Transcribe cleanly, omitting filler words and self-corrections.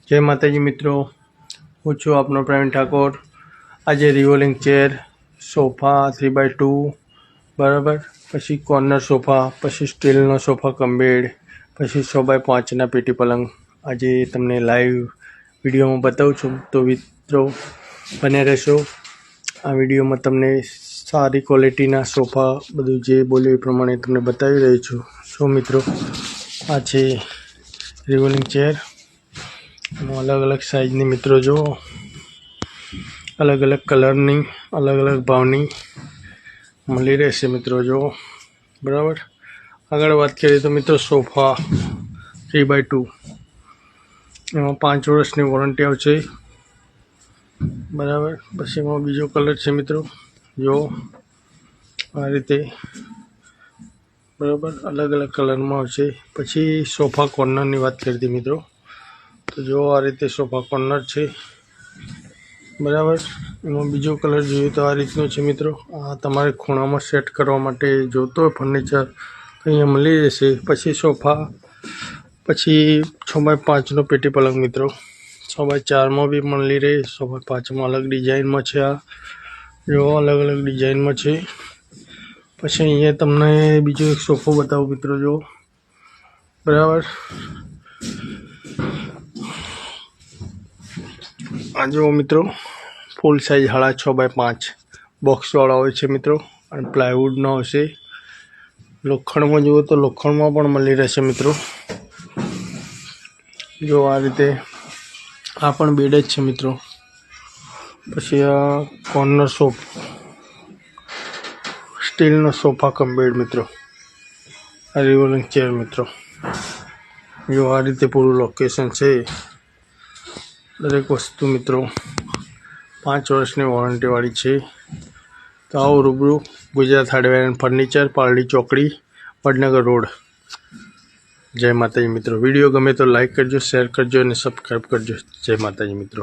जय माताजी मित्रों, हूँ छूँ आपनो प्रवीण ठाकोर। आज रिवोलिंग चेर, सोफा 3x2 बराबर, पछी कॉर्नर सोफा, पछी स्टीलनो सोफा कम बेड, पछी 6x5 ना पेटी पलंग आज तमने लाइव विडियो में बताऊँ छूँ। तो मित्रों बने रहेशो। आ विडियो में तमने सारी क्वॉलिटी ना सोफा बधुं जे बोल्यो ए प्रमाणे तमने बतावी रही छूं। सो मित्रों आ छे रिवोलिंग चेर, अलग अलग साइज नी मित्रों जो अलग अलग कलर नी अलग अलग भावनी मळी रहेशे मित्रों जो बराबर। आगळ वात करीए तो मित्रों सोफा 3x2 एमां 5 वर्षनी वॉरंटी आवशे बराबर। पछी एमां बीजो कलर छे मित्रों जो आ रीते बराबर अलग अलग कलर में आवशे। पछी सोफा कॉर्नर नी वात करी मित्रों तो जो आ रीते सोफा कॉर्नर छे बराबर। एमां बीजो कलर जोईए तो आ रीतनो छे मित्रों। आ तमारे खूणा में सेट करवा माटे जोतो होय फर्निचर तो अहींया मळी जशे। पछी सोफा, पछी 6x5 नो पेटी पलंग मित्रों 6x4 में भी मळी रहे, 6x5 में अलग डिजाइन में छे। आ जो अलग अलग डिजाइन में छे। पछी अहींया तमने बीजो एक सोफो बतावुं मित्रों जो बराबर। आ जो मित्रों फूल साइज 6.5 बॉक्स वाला होय छे मित्रों और प्लायवुड नो हशे। लोखंड में जुओ तो लोखंड में पण मळी रहेशे मित्रों। जो आ रीते आ पण बेड ज छे मित्रों। पछी आ कॉर्नर सोफा स्टील नो सोफा कम बेड मित्रों। आ रिवोलिंग चेर मित्रों जो आ रीते पूरुं लोकेशन छे। दरेक वस्तु मित्रों 5 वर्षनी वॉरंटी वाली छे। तो आओ रूबरू Gujarat hardware and furniture, Pardi चौकड़ी, वडनगर रोड। जय माताजी मित्रों। वीडियो गमे तो लाइक करजो, शेर करजो और सब्सक्राइब करजो। जय माताजी मित्रों।